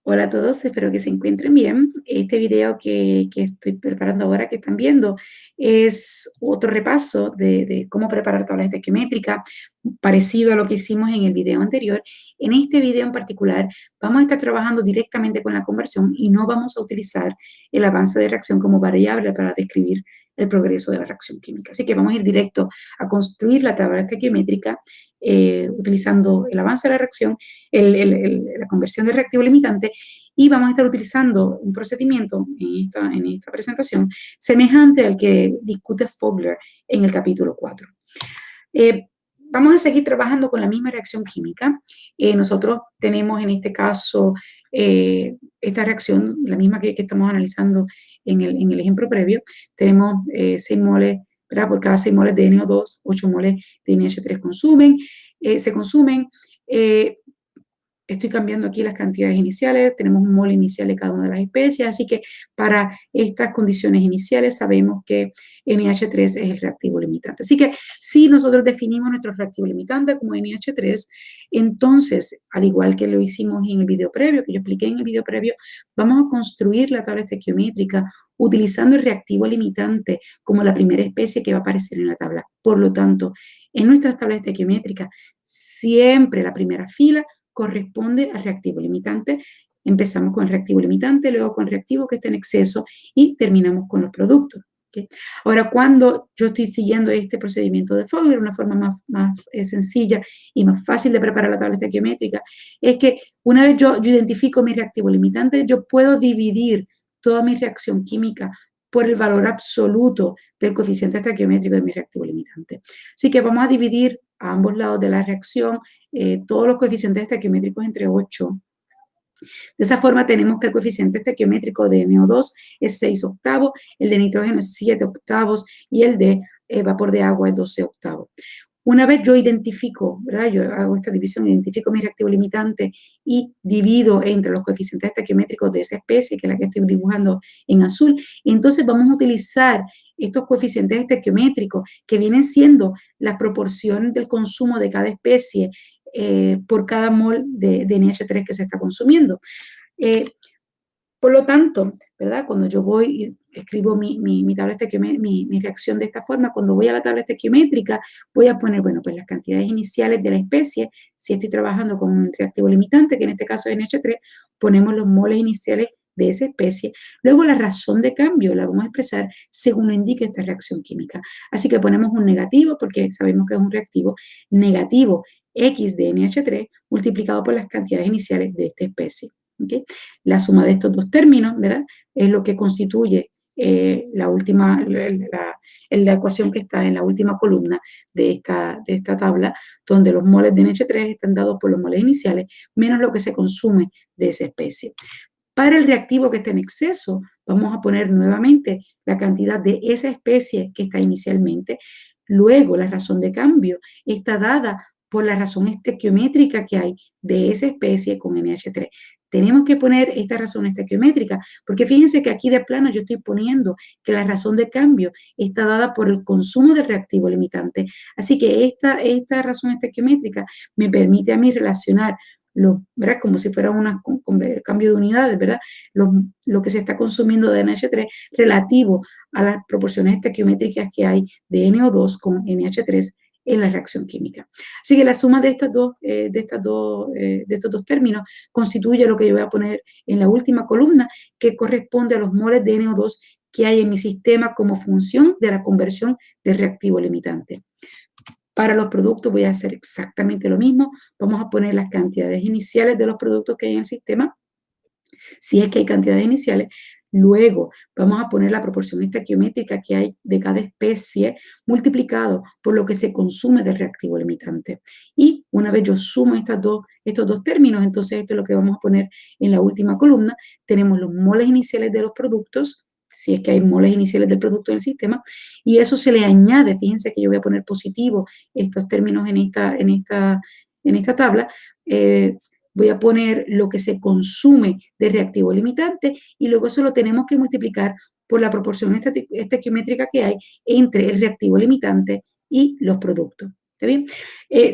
Hola a todos, espero que se encuentren bien. Este video que estoy preparando ahora, que están viendo, es otro repaso de cómo preparar tablas estequiométricas, parecido a lo que hicimos en el video anterior. En este video en particular, vamos a estar trabajando directamente con la conversión y no vamos a utilizar el avance de reacción como variable para describir el progreso de la reacción química. Así que vamos a ir directo a construir la tabla estequiométrica utilizando el avance de la reacción, la conversión de reactivo limitante, y vamos a estar utilizando un procedimiento en esta presentación semejante al que discute Fogler en el capítulo 4. Vamos a seguir trabajando con la misma reacción química. Nosotros tenemos en este caso esta reacción, la misma que estamos analizando en el ejemplo previo. Tenemos 6 moles, ¿verdad? Por cada 6 moles de NO2, 8 moles de NH3 se consumen. Estoy cambiando aquí las cantidades iniciales, tenemos un mol inicial de cada una de las especies, así que para estas condiciones iniciales sabemos que NH3 es el reactivo limitante. Así que si nosotros definimos nuestro reactivo limitante como NH3, entonces, al igual que lo hicimos en el video previo, que yo expliqué en el video previo, vamos a construir la tabla estequiométrica utilizando el reactivo limitante como la primera especie que va a aparecer en la tabla. Por lo tanto, en nuestras tablas estequiométricas, siempre la primera fila corresponde al reactivo limitante. Empezamos con el reactivo limitante, luego con el reactivo que está en exceso y terminamos con los productos. ¿Okay? Ahora, cuando yo estoy siguiendo este procedimiento de Fogler, una forma más sencilla y más fácil de preparar la tabla estequiométrica, es que una vez yo identifico mi reactivo limitante, yo puedo dividir toda mi reacción química por el valor absoluto del coeficiente estequiométrico de mi reactivo limitante. Así que vamos a dividir a ambos lados de la reacción todos los coeficientes estequiométricos entre 8. De esa forma tenemos que el coeficiente estequiométrico de NO2 es 6 octavos, el de nitrógeno es 7 octavos y el de vapor de agua es 12 octavos. Una vez yo identifico, ¿verdad? Yo hago esta división, identifico mi reactivo limitante y divido entre los coeficientes estequiométricos de esa especie, que es la que estoy dibujando en azul, y entonces vamos a utilizar estos coeficientes estequiométricos que vienen siendo las proporciones del consumo de cada especie por cada mol de NH3 que se está consumiendo. Por lo tanto, ¿verdad? Cuando yo voy y escribo mi tabla estequiométrica, mi reacción de esta forma, cuando voy a la tabla estequiométrica, voy a poner, bueno, pues las cantidades iniciales de la especie. Si estoy trabajando con un reactivo limitante, que en este caso es NH3, ponemos los moles iniciales de esa especie. Luego la razón de cambio la vamos a expresar según lo indique esta reacción química. Así que ponemos un negativo, porque sabemos que es un reactivo negativo X de NH3 multiplicado por las cantidades iniciales de esta especie. ¿Okay? La suma de estos dos términos, ¿verdad? Es lo que constituye la ecuación que está en la última columna de esta tabla, donde los moles de NH3 están dados por los moles iniciales, menos lo que se consume de esa especie. Para el reactivo que está en exceso, vamos a poner nuevamente la cantidad de esa especie que está inicialmente. Luego, la razón de cambio está dada por la razón estequiométrica que hay de esa especie con NH3. Tenemos que poner esta razón estequiométrica, porque fíjense que aquí de plano yo estoy poniendo que la razón de cambio está dada por el consumo del reactivo limitante. Así que esta razón estequiométrica me permite a mí relacionar ¿verdad? Como si fuera un cambio de unidades, ¿verdad? Lo que se está consumiendo de NH3 relativo a las proporciones estequiométricas que hay de NO2 con NH3 en la reacción química. Así que la suma de estos dos términos constituye lo que yo voy a poner en la última columna, que corresponde a los moles de NO2 que hay en mi sistema como función de la conversión de reactivo limitante. Para los productos voy a hacer exactamente lo mismo. Vamos a poner las cantidades iniciales de los productos que hay en el sistema, si es que hay cantidades iniciales. Luego vamos a poner la proporción estequiométrica que hay de cada especie multiplicado por lo que se consume de reactivo limitante. Y una vez yo sumo estos dos términos, entonces esto es lo que vamos a poner en la última columna. Tenemos los moles iniciales de los productos, si es que hay moles iniciales del producto en el sistema, y eso se le añade, fíjense que yo voy a poner positivo estos términos en esta tabla, voy a poner lo que se consume de reactivo limitante y luego eso lo tenemos que multiplicar por la proporción estequiométrica que hay entre el reactivo limitante y los productos. ¿Está bien?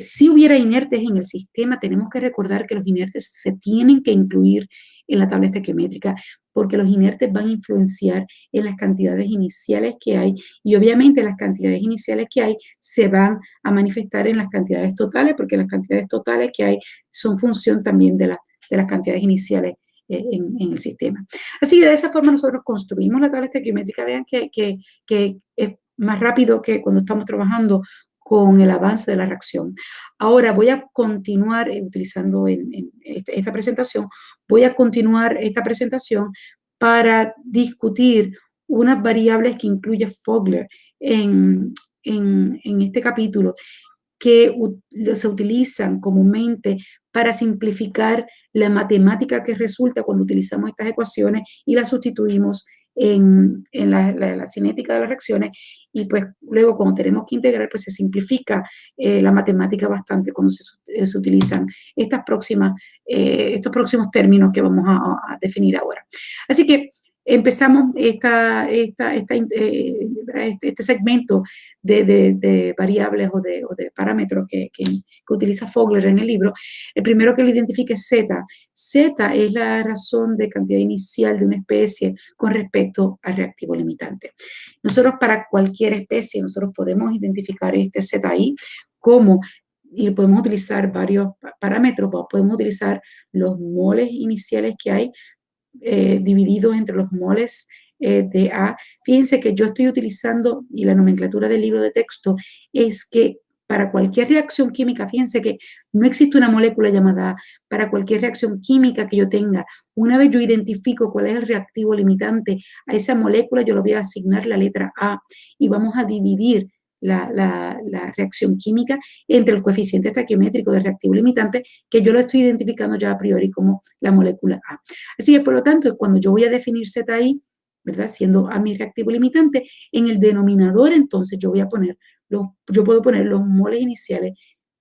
Si hubiera inertes en el sistema, tenemos que recordar que los inertes se tienen que incluir en la tabla estequiométrica, porque los inertes van a influenciar en las cantidades iniciales que hay, y obviamente las cantidades iniciales que hay se van a manifestar en las cantidades totales, porque las cantidades totales que hay son función también de las cantidades iniciales en el sistema. Así que de esa forma nosotros construimos la tabla estequiométrica. Vean que es más rápido que cuando estamos trabajando con el avance de la reacción. Ahora voy a continuar utilizando esta presentación, voy a continuar esta presentación para discutir unas variables que incluye Fogler en este capítulo, que se utilizan comúnmente para simplificar la matemática que resulta cuando utilizamos estas ecuaciones y las sustituimos en la cinética de las reacciones, y pues luego cuando tenemos que integrar, pues se simplifica la matemática bastante cuando se utilizan estos próximos términos que vamos a definir ahora. Así que empezamos este segmento de variables o de parámetros que utiliza Fogler en el libro. El primero que le identifica es Z. Z es la razón de cantidad inicial de una especie con respecto al reactivo limitante. Nosotros para cualquier especie, nosotros podemos identificar este ZI como, y podemos utilizar varios parámetros, podemos utilizar los moles iniciales que hay, divididos entre los moles de A. Fíjense que yo estoy utilizando, y la nomenclatura del libro de texto es que para cualquier reacción química, fíjense que no existe una molécula llamada A. Para cualquier reacción química que yo tenga, una vez yo identifico cuál es el reactivo limitante a esa molécula, yo le voy a asignar la letra A y vamos a dividir la reacción química entre el coeficiente estequiométrico del reactivo limitante, que yo lo estoy identificando ya a priori como la molécula A. Así que, por lo tanto, cuando yo voy a definir ZI, ¿verdad? Siendo A mi reactivo limitante, en el denominador, entonces, yo puedo poner los moles iniciales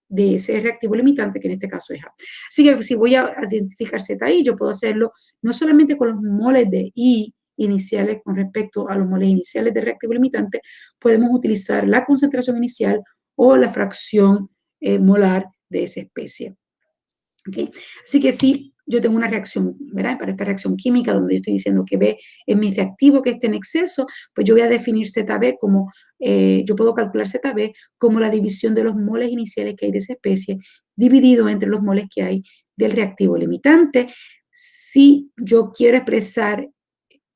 de ese reactivo limitante, que en este caso es A. Así que si voy a identificar ZI, yo puedo hacerlo no solamente con los moles de I iniciales con respecto a los moles iniciales de reactivo limitante, podemos utilizar la concentración inicial o la fracción molar de esa especie. ¿Okay? Así que si yo tengo una reacción, ¿verdad? Para esta reacción química donde yo estoy diciendo que B es mi reactivo que esté en exceso, pues yo voy a definir ZB como, yo puedo calcular ZB como la división de los moles iniciales que hay de esa especie dividido entre los moles que hay del reactivo limitante. Si yo quiero expresar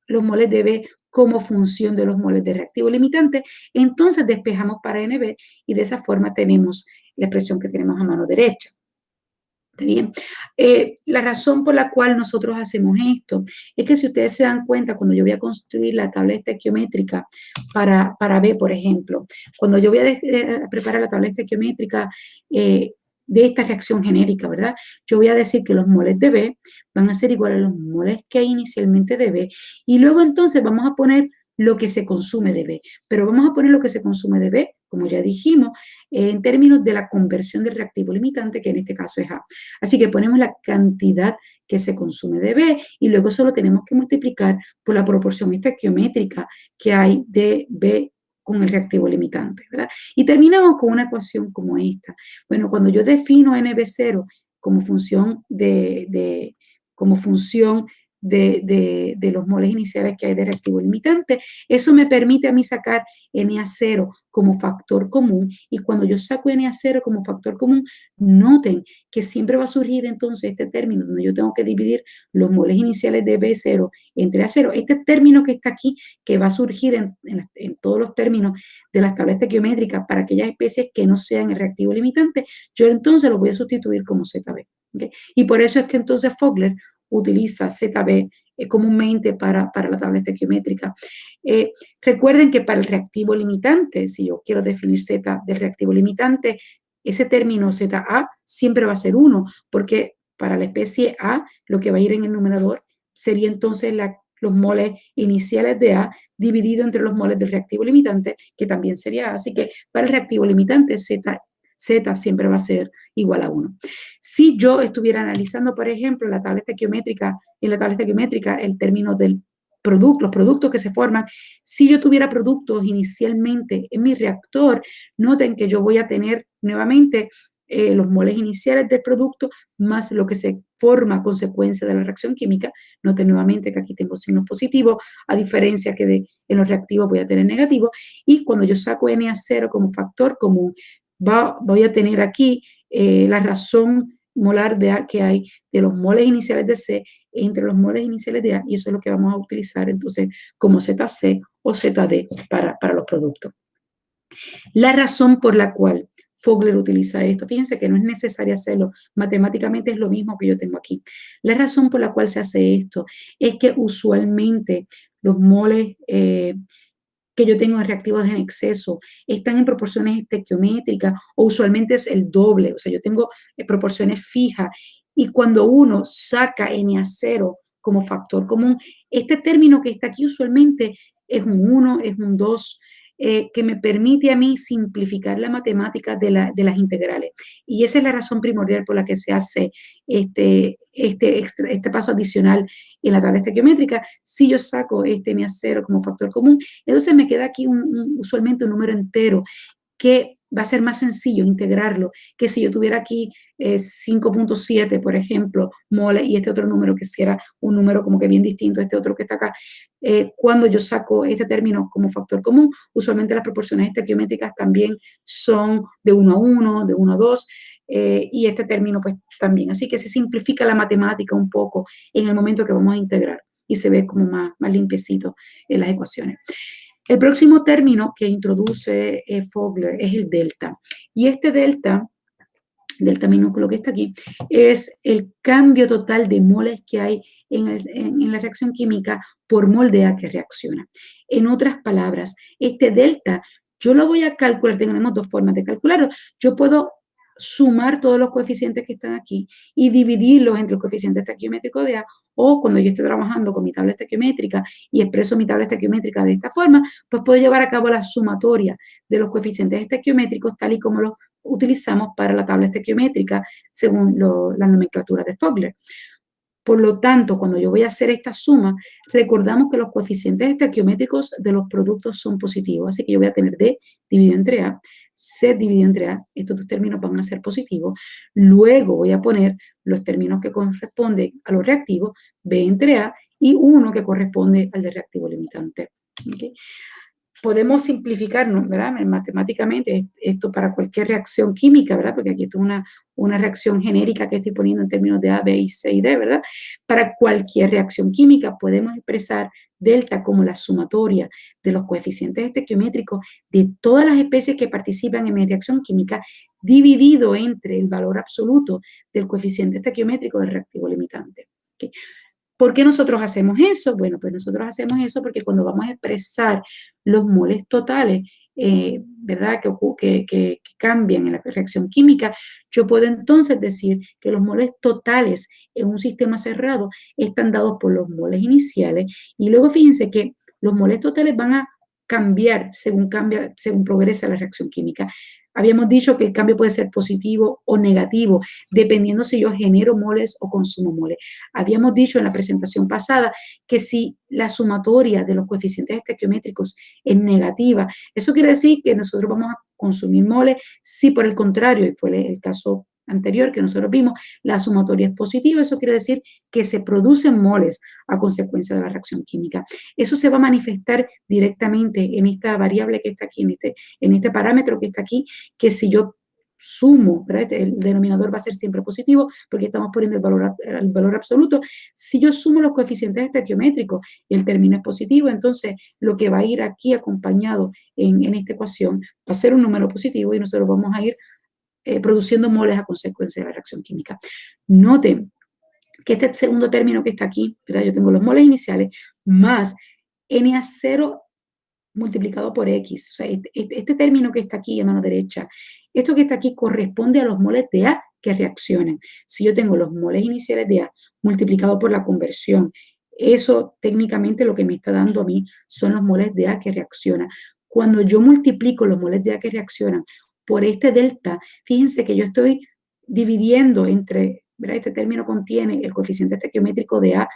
los moles de B como función de los moles de reactivo limitante, entonces despejamos para NB y de esa forma tenemos la expresión que tenemos a mano derecha. ¿Está bien? La razón por la cual nosotros hacemos esto es que si ustedes se dan cuenta, cuando yo voy a construir la tabla estequiométrica para B, por ejemplo, cuando yo voy a preparar la tabla estequiométrica de esta reacción genérica, ¿verdad? Yo voy a decir que los moles de B van a ser iguales a los moles que hay inicialmente de B, y luego entonces vamos a poner lo que se consume de B, pero vamos a poner lo que se consume de B, como ya dijimos, en términos de la conversión del reactivo limitante, que en este caso es A. Así que ponemos la cantidad que se consume de B y luego solo tenemos que multiplicar por la proporción estequiométrica que hay de B con el reactivo limitante, ¿verdad? Y terminamos con una ecuación como esta. Bueno, cuando yo defino NB0 como función de los moles iniciales que hay de reactivo limitante, eso me permite a mí sacar Na0 como factor común, y cuando yo saco Na0 como factor común, noten que siempre va a surgir entonces este término donde yo tengo que dividir los moles iniciales de B0 entre A0. Este término que está aquí, que va a surgir en todos los términos de las tablas estequiométricas para aquellas especies que no sean el reactivo limitante, yo entonces lo voy a sustituir como ZB. ¿Okay? Y por eso es que entonces Fogler utiliza ZB comúnmente para la tabla estequiométrica. Recuerden que para el reactivo limitante, si yo quiero definir Z del reactivo limitante, ese término ZA siempre va a ser 1, porque para la especie A, lo que va a ir en el numerador sería entonces los moles iniciales de A dividido entre los moles del reactivo limitante, que también sería A. Así que para el reactivo limitante, Z siempre va a ser igual a 1. Si yo estuviera analizando, por ejemplo, en la tabla estequiométrica, el término del los productos que se forman. Si yo tuviera productos inicialmente en mi reactor, noten que yo voy a tener nuevamente los moles iniciales del producto más lo que se forma a consecuencia de la reacción química. Noten nuevamente que aquí tengo signos positivos, a diferencia que en los reactivos voy a tener negativos. Y cuando yo saco Na0 como factor común, voy a tener aquí la razón molar de A que hay de los moles iniciales de C entre los moles iniciales de A, y eso es lo que vamos a utilizar entonces como ZC o ZD para los productos. La razón por la cual Fogler utiliza esto, fíjense que no es necesario hacerlo, matemáticamente es lo mismo que yo tengo aquí. La razón por la cual se hace esto es que usualmente los moles que yo tengo en reactivos en exceso están en proporciones estequiométricas o usualmente es el doble, o sea, yo tengo proporciones fijas y cuando uno saca Na0 como factor común, este término que está aquí usualmente es un 1, es un 2, que me permite a mí simplificar la matemática de las integrales. Y esa es la razón primordial por la que se hace este paso adicional en la tabla estequiométrica. Si yo saco este Na0 como factor común, entonces me queda aquí usualmente un número entero que va a ser más sencillo integrarlo que si yo tuviera aquí 5.7, por ejemplo, moles, y este otro número que si era un número como que bien distinto a este otro que está acá. Cuando yo saco este término como factor común, usualmente las proporciones estequiométricas también son de 1 a 1, de 1 a 2, y este término pues también. Así que se simplifica la matemática un poco en el momento que vamos a integrar y se ve como más limpiecito en las ecuaciones. El próximo término que introduce Fogler es el delta. Y este delta minúsculo que está aquí, es el cambio total de moles que hay en la reacción química por mol de A que reacciona. En otras palabras, este delta, yo lo voy a calcular, tenemos dos formas de calcularlo. Yo puedo sumar todos los coeficientes que están aquí y dividirlos entre el coeficiente estequiométrico de A, o cuando yo esté trabajando con mi tabla estequiométrica y expreso mi tabla estequiométrica de esta forma, pues puedo llevar a cabo la sumatoria de los coeficientes estequiométricos tal y como los utilizamos para la tabla estequiométrica según la nomenclatura de Fogler. Por lo tanto, cuando yo voy a hacer esta suma, recordamos que los coeficientes estequiométricos de los productos son positivos, así que yo voy a tener D dividido entre A, C dividido entre A, estos dos términos van a ser positivos, luego voy a poner los términos que corresponden a los reactivos, B entre A, y 1 que corresponde al de reactivo limitante. ¿Okay? Podemos simplificarnos, ¿verdad? Matemáticamente, esto para cualquier reacción química, ¿verdad? Porque aquí esto es una reacción genérica que estoy poniendo en términos de A, B, y C y D, ¿verdad? Para cualquier reacción química podemos expresar delta como la sumatoria de los coeficientes estequiométricos de todas las especies que participan en mi reacción química dividido entre el valor absoluto del coeficiente estequiométrico del reactivo limitante. ¿Okay? ¿Por qué nosotros hacemos eso? Bueno, pues nosotros hacemos eso porque cuando vamos a expresar los moles totales, ¿verdad? Que cambian en la reacción química, yo puedo entonces decir que los moles totales en un sistema cerrado están dados por los moles iniciales y luego fíjense que los moles totales van a cambiar según progresa la reacción química. Habíamos dicho que el cambio puede ser positivo o negativo, dependiendo si yo genero moles o consumo moles. Habíamos dicho en la presentación pasada que si la sumatoria de los coeficientes estequiométricos es negativa, eso quiere decir que nosotros vamos a consumir moles. Si por el contrario, y fue el caso anterior que nosotros vimos, la sumatoria es positiva, eso quiere decir que se producen moles a consecuencia de la reacción química. Eso se va a manifestar directamente en esta variable que está aquí, en este parámetro que está aquí, que si yo sumo, ¿verdad? El denominador va a ser siempre positivo porque estamos poniendo el valor absoluto. Si yo sumo los coeficientes estequiométricos y el término es positivo, entonces lo que va a ir aquí acompañado en esta ecuación va a ser un número positivo y nosotros vamos a ir produciendo moles a consecuencia de la reacción química. Noten que este segundo término que está aquí, ¿verdad? Yo tengo los moles iniciales más Na0 multiplicado por X. O sea, este término que está aquí a mano derecha, esto que está aquí corresponde a los moles de A que reaccionan. Si yo tengo los moles iniciales de A multiplicado por la conversión, eso técnicamente lo que me está dando a mí son los moles de A que reaccionan. Cuando yo multiplico los moles de A que reaccionan por este delta, fíjense que yo estoy dividiendo entre, ¿verdad? Este término contiene el coeficiente estequiométrico de A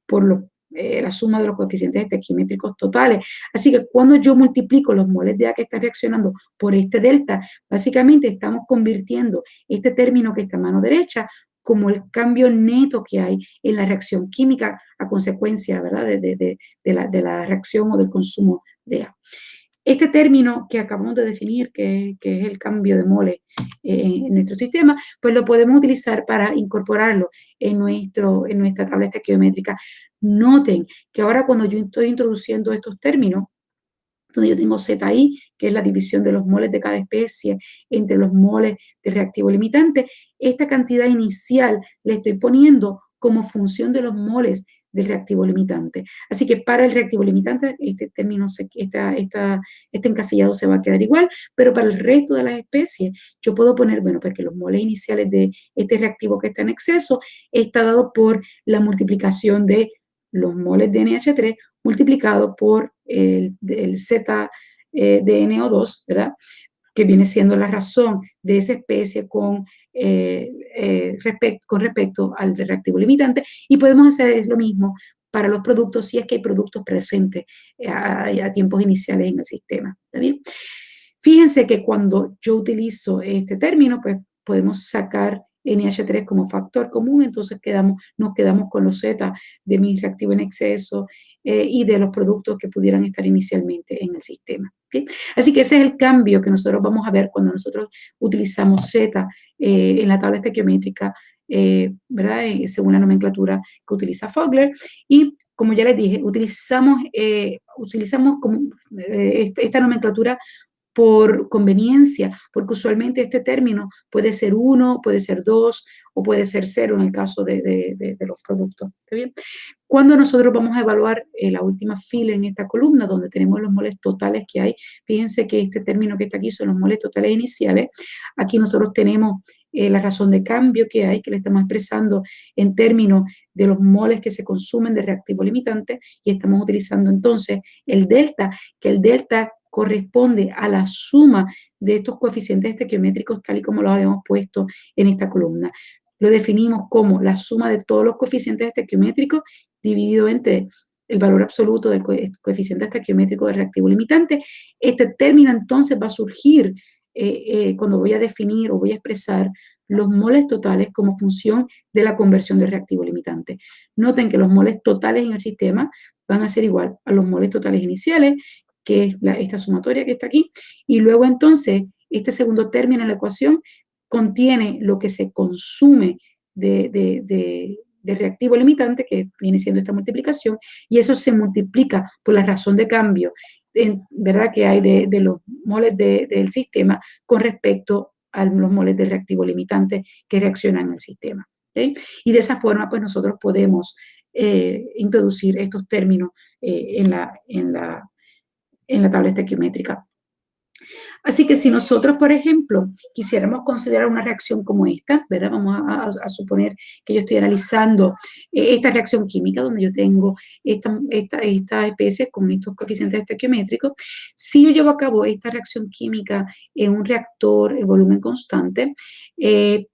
por la suma de los coeficientes estequiométricos totales. Así que cuando yo multiplico los moles de A que están reaccionando por este delta, básicamente estamos convirtiendo este término que está a mano derecha como el cambio neto que hay en la reacción química a consecuencia, ¿verdad?, de la reacción o del consumo de A. Este término que acabamos de definir, que es el cambio de mole en nuestro sistema, pues lo podemos utilizar para incorporarlo en nuestra tabla estequiométrica. Noten que ahora cuando yo estoy introduciendo estos términos, donde yo tengo ZI, que es la división de los moles de cada especie entre los moles de reactivo limitante, esta cantidad inicial la estoy poniendo como función de los moles del reactivo limitante. Así que para el reactivo limitante, este término, este encasillado se va a quedar igual, pero para el resto de las especies, yo puedo poner, bueno, pues que los moles iniciales de este reactivo que está en exceso está dado por la multiplicación de los moles de NH3 multiplicado por el Z de NO2, ¿verdad?, que viene siendo la razón de esa especie con respecto al reactivo limitante, y podemos hacer lo mismo para los productos si es que hay productos presentes a tiempos iniciales en el sistema. ¿Está bien? Fíjense que cuando yo utilizo este término, pues podemos sacar NH3 como factor común, entonces nos quedamos con los Z de mi reactivo en exceso y de los productos que pudieran estar inicialmente en el sistema. ¿Sí? Así que ese es el cambio que nosotros vamos a ver cuando nosotros utilizamos Z en la tabla estequiométrica, ¿verdad? Según la nomenclatura que utiliza Fogler. Y como ya les dije, utilizamos como, esta nomenclatura por conveniencia, porque usualmente este término puede ser 1, puede ser 2 o puede ser 0 en el caso de los productos. ¿Está bien? Cuando nosotros vamos a evaluar la última fila en esta columna, donde tenemos los moles totales que hay, fíjense que este término que está aquí son los moles totales iniciales. Aquí nosotros tenemos la razón de cambio que hay, que le estamos expresando en términos de los moles que se consumen de reactivo limitante, y estamos utilizando entonces el delta, que el delta corresponde a la suma de estos coeficientes estequiométricos tal y como los habíamos puesto en esta columna. Lo definimos como la suma de todos los coeficientes estequiométricos dividido entre el valor absoluto del coeficiente estequiométrico del reactivo limitante. Este término entonces va a surgir cuando voy a definir o voy a expresar los moles totales como función de la conversión del reactivo limitante. Noten que los moles totales en el sistema van a ser igual a los moles totales iniciales, que es esta sumatoria que está aquí, y luego entonces este segundo término en la ecuación contiene lo que se consume de reactivo limitante, que viene siendo esta multiplicación, y eso se multiplica por la razón de cambio, ¿verdad?, que hay de los moles del sistema con respecto a los moles del reactivo limitante que reaccionan en el sistema. ¿Okay? Y de esa forma, pues nosotros podemos introducir estos términos en la tabla estequiométrica. Así que si nosotros, por ejemplo, quisiéramos considerar una reacción como esta, ¿verdad? Vamos a suponer que yo estoy analizando esta reacción química donde yo tengo esta especie con estos coeficientes estequiométricos. Si yo llevo a cabo esta reacción química en un reactor en volumen constante,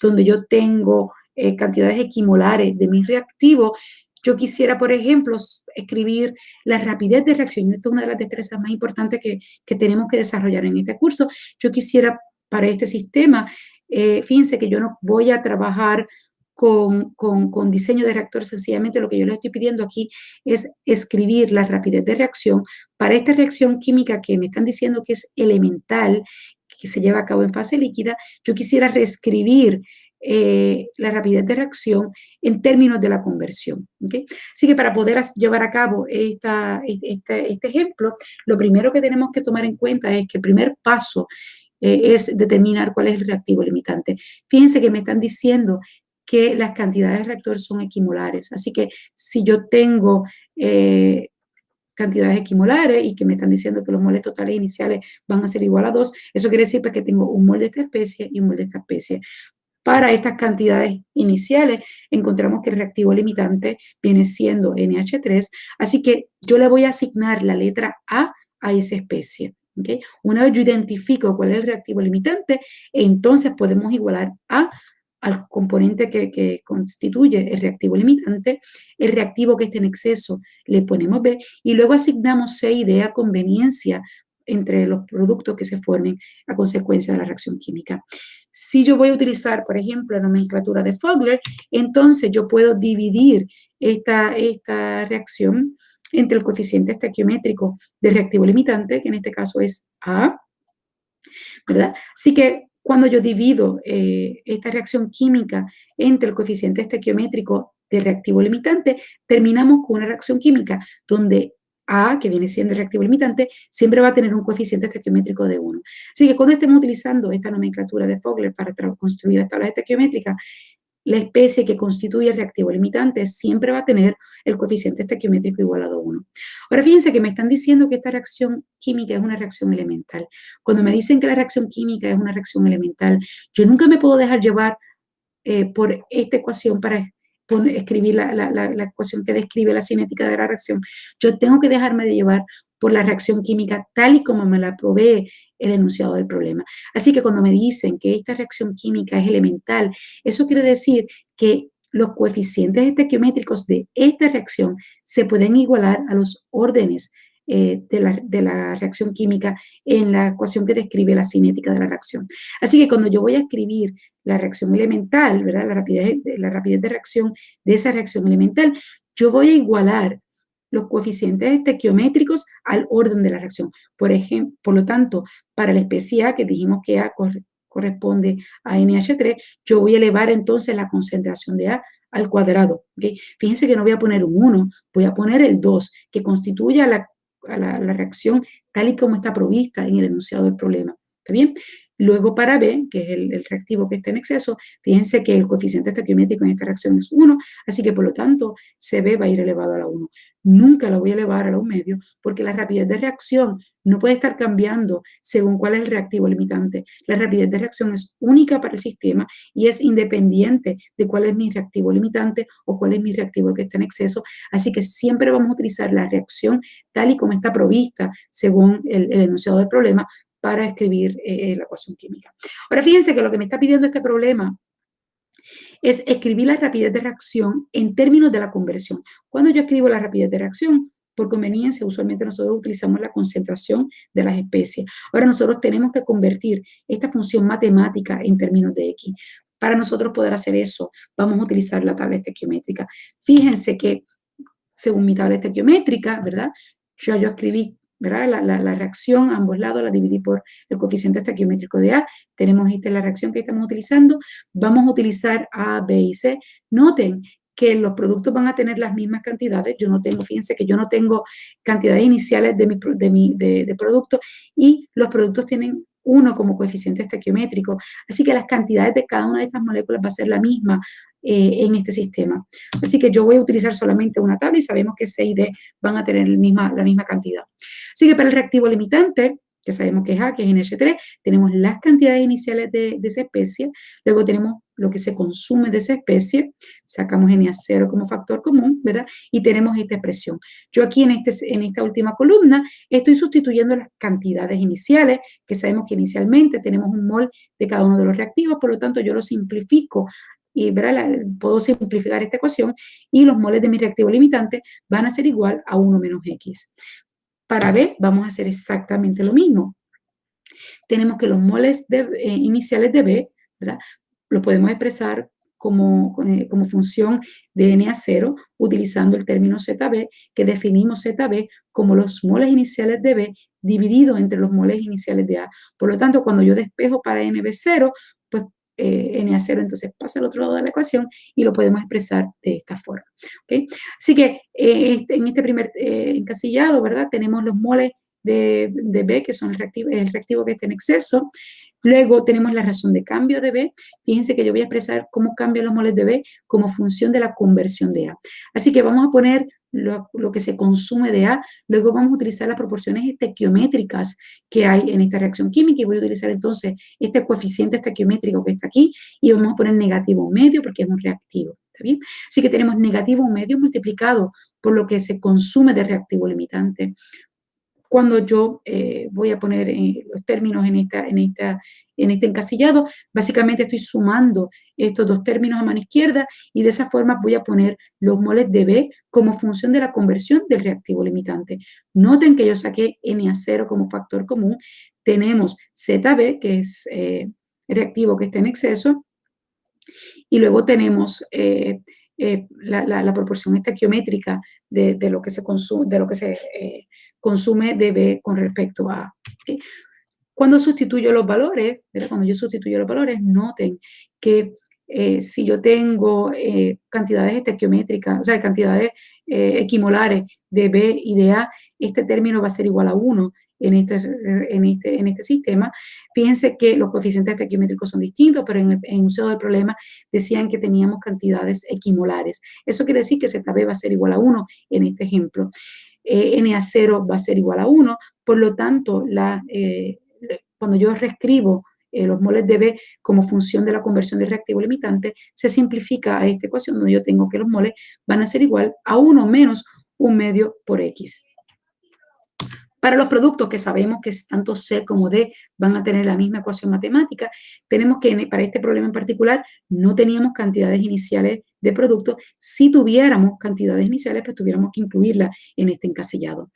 donde yo tengo cantidades equimolares de mis reactivos, yo quisiera, por ejemplo, escribir la rapidez de reacción. Esta es una de las destrezas más importantes que tenemos que desarrollar en este curso. Yo quisiera, para este sistema, fíjense que yo no voy a trabajar con diseño de reactor, sencillamente lo que yo les estoy pidiendo aquí es escribir la rapidez de reacción para esta reacción química que me están diciendo que es elemental, que se lleva a cabo en fase líquida. Yo quisiera reescribir la rapidez de reacción en términos de la conversión. ¿Okay? Así que para poder llevar a cabo este ejemplo, lo primero que tenemos que tomar en cuenta es que el primer paso es determinar cuál es el reactivo limitante. Fíjense que me están diciendo que las cantidades de reactor son equimolares, así que si yo tengo cantidades equimolares y que me están diciendo que los moles totales iniciales van a ser igual a 2, eso quiere decir pues, que tengo un mol de esta especie y un mol de esta especie. Para estas cantidades iniciales, encontramos que el reactivo limitante viene siendo NH3, así que yo le voy a asignar la letra A esa especie. ¿Okay? Una vez yo identifico cuál es el reactivo limitante, entonces podemos igualar A al componente que constituye el reactivo limitante, el reactivo que esté en exceso le ponemos B, y luego asignamos C y D a conveniencia entre los productos que se formen a consecuencia de la reacción química. Si yo voy a utilizar, por ejemplo, la nomenclatura de Fogler, entonces yo puedo dividir esta reacción entre el coeficiente estequiométrico del reactivo limitante, que en este caso es A, ¿verdad? Así que cuando yo divido esta reacción química entre el coeficiente estequiométrico del reactivo limitante, terminamos con una reacción química donde A, que viene siendo el reactivo limitante, siempre va a tener un coeficiente estequiométrico de 1. Así que cuando estemos utilizando esta nomenclatura de Fogler para construir las tablas estequiométricas, la especie que constituye el reactivo limitante siempre va a tener el coeficiente estequiométrico igualado a 1. Ahora fíjense que me están diciendo que esta reacción química es una reacción elemental. Cuando me dicen que la reacción química es una reacción elemental, yo nunca me puedo dejar llevar por esta ecuación para escribir la ecuación que describe la cinética de la reacción. Yo tengo que dejarme de llevar por la reacción química tal y como me la provee el enunciado del problema. Así que cuando me dicen que esta reacción química es elemental, eso quiere decir que los coeficientes estequiométricos de esta reacción se pueden igualar a los órdenes de la reacción química en la ecuación que describe la cinética de la reacción. Así que cuando yo voy a escribir la reacción elemental, ¿verdad? La rapidez de reacción de esa reacción elemental, yo voy a igualar los coeficientes estequiométricos al orden de la reacción. Por ejemplo, por lo tanto, para la especie A, que dijimos que A corresponde a NH3, yo voy a elevar entonces la concentración de A al cuadrado. ¿Okay? Fíjense que no voy a poner un 1, voy a poner el 2, que constituye a la reacción tal y como está provista en el enunciado del problema. ¿Está bien? Luego para B, que es el reactivo que está en exceso, fíjense que el coeficiente estequiométrico en esta reacción es 1, así que por lo tanto CB va a ir elevado a la 1. Nunca la voy a elevar a la 1 medio porque la rapidez de reacción no puede estar cambiando según cuál es el reactivo limitante. La rapidez de reacción es única para el sistema y es independiente de cuál es mi reactivo limitante o cuál es mi reactivo que está en exceso, así que siempre vamos a utilizar la reacción tal y como está provista según el enunciado del problema para escribir la ecuación química. Ahora fíjense que lo que me está pidiendo este problema es escribir la rapidez de reacción en términos de la conversión. Cuando yo escribo la rapidez de reacción, por conveniencia, usualmente nosotros utilizamos la concentración de las especies. Ahora nosotros tenemos que convertir esta función matemática en términos de X. Para nosotros poder hacer eso, vamos a utilizar la tabla estequiométrica. Fíjense que, según mi tabla estequiométrica, ¿verdad? Yo escribí, ¿verdad? La reacción a ambos lados la dividí por el coeficiente estequiométrico de A. Tenemos esta es la reacción que estamos utilizando. Vamos a utilizar A, B y C. Noten que los productos van a tener las mismas cantidades. Yo no tengo, fíjense que yo no tengo cantidades iniciales de productos y los productos tienen 1 como coeficiente estequiométrico. Así que las cantidades de cada una de estas moléculas va a ser la misma en este sistema. Así que yo voy a utilizar solamente una tabla y sabemos que C y D van a tener la misma cantidad. Así que para el reactivo limitante, que sabemos que es A, que es NH3, tenemos las cantidades iniciales de esa especie, luego tenemos lo que se consume de esa especie, sacamos Na0 como factor común, ¿verdad? Y tenemos esta expresión. Yo aquí en esta última columna estoy sustituyendo las cantidades iniciales, que sabemos que inicialmente tenemos un mol de cada uno de los reactivos, por lo tanto yo lo simplifico y puedo simplificar esta ecuación y los moles de mi reactivo limitante van a ser igual a 1 menos X. Para B vamos a hacer exactamente lo mismo. Tenemos que los moles iniciales de B, ¿verdad? Lo podemos expresar como función de Na0 utilizando el término ZB, que definimos ZB como los moles iniciales de B dividido entre los moles iniciales de A. Por lo tanto, cuando yo despejo para NB0, pues Na0 entonces pasa al otro lado de la ecuación y lo podemos expresar de esta forma. ¿Okay? Así que en este primer encasillado, ¿verdad? Tenemos los moles de B, que son el reactivo que está en exceso. Luego tenemos la razón de cambio de B. Fíjense que yo voy a expresar cómo cambian los moles de B como función de la conversión de A. Así que vamos a poner lo que se consume de A, luego vamos a utilizar las proporciones estequiométricas que hay en esta reacción química y voy a utilizar entonces este coeficiente estequiométrico que está aquí y vamos a poner negativo medio porque es un reactivo. ¿Está bien? Así que tenemos negativo medio multiplicado por lo que se consume de reactivo limitante cuando yo voy a poner los términos en este encasillado, básicamente estoy sumando estos dos términos a mano izquierda y de esa forma voy a poner los moles de B como función de la conversión del reactivo limitante. Noten que yo saqué Na0 como factor común. Tenemos ZB, que es el reactivo que está en exceso, y luego tenemos la proporción estequiométrica de lo que se consume, consume de B con respecto a A. ¿Okay? Cuando sustituyo los valores, ¿verdad? Cuando yo sustituyo los valores, noten que si yo tengo cantidades estequiométricas, o sea, cantidades equimolares de B y de A, este término va a ser igual a 1 en este sistema. Fíjense que los coeficientes estequiométricos son distintos, pero en el enunciado del problema decían que teníamos cantidades equimolares. Eso quiere decir que ZB va a ser igual a 1 en este ejemplo. Na0 va a ser igual a 1, por lo tanto, cuando yo reescribo los moles de B como función de la conversión del reactivo limitante, se simplifica a esta ecuación donde yo tengo que los moles van a ser igual a 1 menos 1 medio por X. Para los productos que sabemos que tanto C como D van a tener la misma ecuación matemática, tenemos que, para este problema en particular, no teníamos cantidades iniciales de productos. Si tuviéramos cantidades iniciales, pues tuviéramos que incluirlas en este encasillado.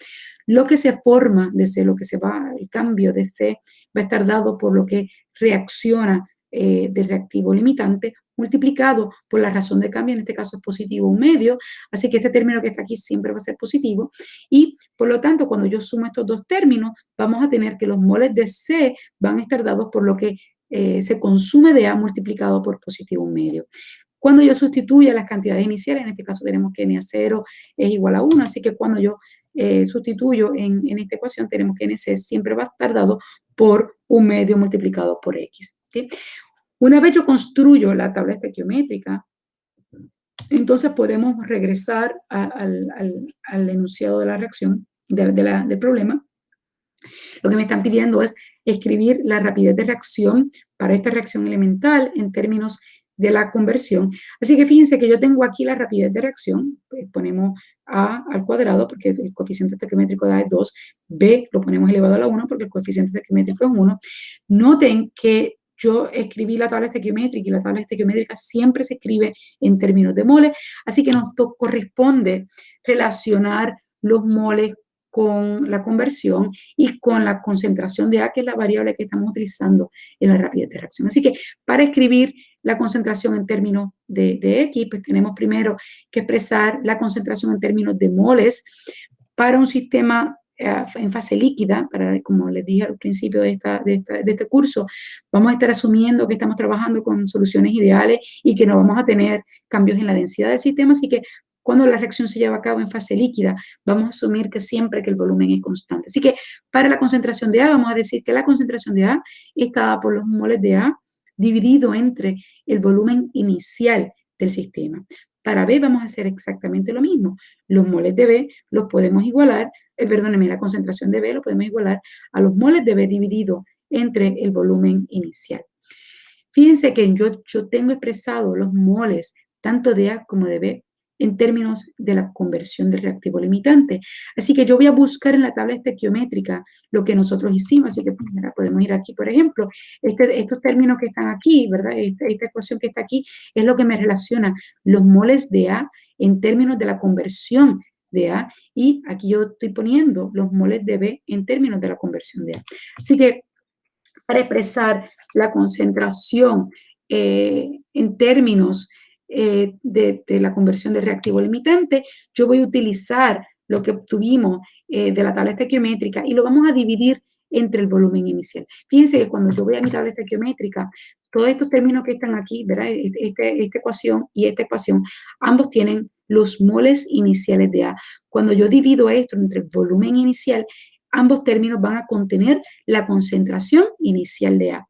Lo que se forma de C, el cambio de C, va a estar dado por lo que reacciona del reactivo limitante multiplicado por la razón de cambio, en este caso es positivo 1 medio, así que este término que está aquí siempre va a ser positivo, y por lo tanto, cuando yo sumo estos dos términos, vamos a tener que los moles de C van a estar dados por lo que se consume de A multiplicado por positivo 1 medio. Cuando yo sustituya las cantidades iniciales, en este caso tenemos que Na0 es igual a 1, así que cuando yo sustituyo en esta ecuación, tenemos que NC siempre va a estar dado por 1 medio multiplicado por X. ¿Okay? Una vez yo construyo la tabla estequiométrica, entonces podemos regresar al enunciado de la reacción, del problema. Lo que me están pidiendo es escribir la rapidez de reacción para esta reacción elemental en términos de la conversión. Así que fíjense que yo tengo aquí la rapidez de reacción, pues ponemos A al cuadrado porque el coeficiente estequiométrico de A es 2, B lo ponemos elevado a la 1 porque el coeficiente estequiométrico es 1. Noten que yo escribí la tabla estequiométrica y la tabla estequiométrica siempre se escribe en términos de moles, así que nos corresponde relacionar los moles con la conversión y con la concentración de A, que es la variable que estamos utilizando en la rapidez de reacción. Así que para escribir la concentración en términos de X, pues tenemos primero que expresar la concentración en términos de moles para un sistema en fase líquida, como les dije al principio de este curso, vamos a estar asumiendo que estamos trabajando con soluciones ideales y que no vamos a tener cambios en la densidad del sistema, así que cuando la reacción se lleva a cabo en fase líquida, vamos a asumir que siempre que el volumen es constante. Así que para la concentración de A, vamos a decir que la concentración de A está dada por los moles de A dividido entre el volumen inicial del sistema. Para B vamos a hacer exactamente lo mismo. Los moles de B los podemos igualar, perdónenme, la concentración de B lo podemos igualar a los moles de B dividido entre el volumen inicial. Fíjense que yo tengo expresado los moles tanto de A como de B en términos de la conversión del reactivo limitante. Así que yo voy a buscar en la tabla estequiométrica lo que nosotros hicimos. Así que podemos ir aquí, por ejemplo, estos términos que están aquí, ¿verdad? Esta ecuación que está aquí es lo que me relaciona los moles de A en términos de la conversión de A, y aquí yo estoy poniendo los moles de B en términos de la conversión de A. Así que para expresar la concentración en términos de la conversión de reactivo limitante, yo voy a utilizar lo que obtuvimos de la tabla estequiométrica y lo vamos a dividir entre el volumen inicial. Fíjense que cuando yo voy a mi tabla estequiométrica, todos estos términos que están aquí, ¿verdad? Esta ecuación y esta ecuación, ambos tienen los moles iniciales de A. Cuando yo divido esto entre el volumen inicial, ambos términos van a contener la concentración inicial de A.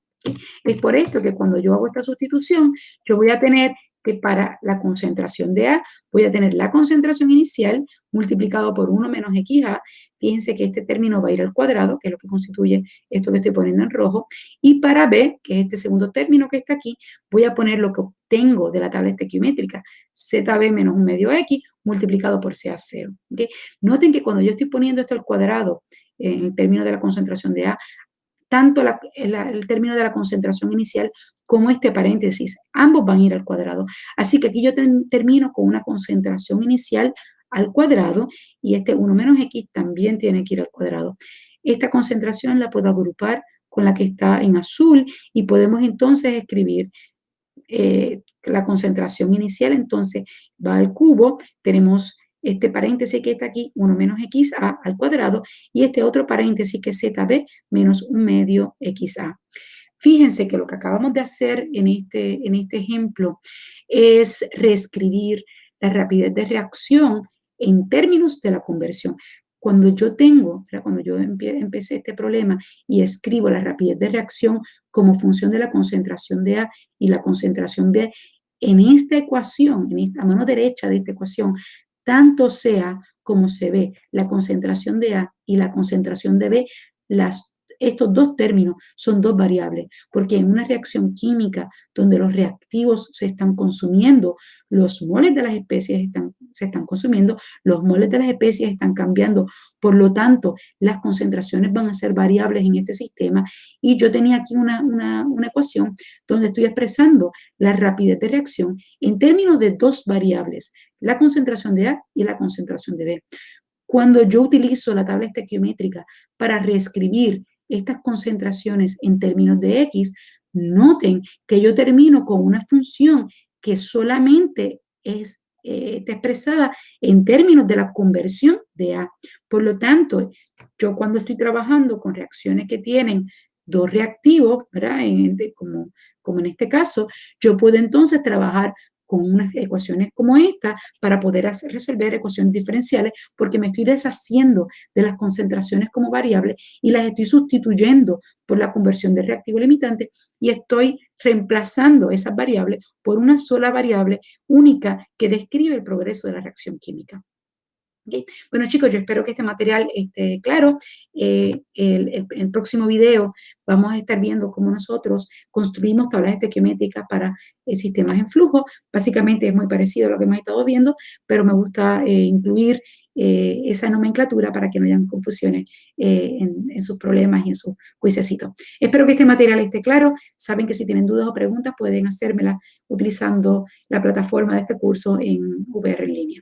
Es por esto que cuando yo hago esta sustitución, yo voy a tener que para la concentración de A, voy a tener la concentración inicial multiplicado por 1 menos XA. Fíjense que este término va a ir al cuadrado, que es lo que constituye esto que estoy poniendo en rojo. Y para B, que es este segundo término que está aquí, voy a poner lo que obtengo de la tabla estequiométrica, ZB menos 1 medio X multiplicado por CA0. ¿Okay? Noten que cuando yo estoy poniendo esto al cuadrado en términos de la concentración de A, tanto el término de la concentración inicial como este paréntesis, ambos van a ir al cuadrado. Así que aquí yo termino con una concentración inicial al cuadrado y este 1 menos X también tiene que ir al cuadrado. Esta concentración la puedo agrupar con la que está en azul y podemos entonces escribir la concentración inicial, entonces va al cubo, tenemos este paréntesis que está aquí, 1 menos XA al cuadrado, y este otro paréntesis que es ZB menos 1 medio XA. Fíjense que lo que acabamos de hacer en este ejemplo es reescribir la rapidez de reacción en términos de la conversión. Cuando yo tengo, cuando yo empecé este problema y escribo la rapidez de reacción como función de la concentración de A y la concentración B, en esta ecuación, en esta mano derecha de esta ecuación, tanto sea como se ve la concentración de A y la concentración de B, estos dos términos son dos variables, porque en una reacción química donde los reactivos se están consumiendo, los moles de las especies se están consumiendo, los moles de las especies están cambiando, por lo tanto, las concentraciones van a ser variables en este sistema y yo tenía aquí una ecuación donde estoy expresando la rapidez de reacción en términos de dos variables, la concentración de A y la concentración de B. Cuando yo utilizo la tabla estequiométrica para reescribir estas concentraciones en términos de X, noten que yo termino con una función que solamente está expresada en términos de la conversión de A. Por lo tanto, yo cuando estoy trabajando con reacciones que tienen dos reactivos, ¿verdad? Como en este caso, yo puedo entonces trabajar con unas ecuaciones como esta para poder resolver ecuaciones diferenciales porque me estoy deshaciendo de las concentraciones como variables y las estoy sustituyendo por la conversión de reactivo limitante y estoy reemplazando esas variables por una sola variable única que describe el progreso de la reacción química. ¿Okay? Bueno, chicos, yo espero que este material esté claro. El próximo video vamos a estar viendo cómo nosotros construimos tablas estequiométricas para sistemas en flujo. Básicamente es muy parecido a lo que hemos estado viendo, pero me gusta incluir esa nomenclatura para que no hayan confusiones en sus problemas y en sus juiciecitos. Espero que este material esté claro. Saben que si tienen dudas o preguntas pueden hacérmelas utilizando la plataforma de este curso en VR en línea.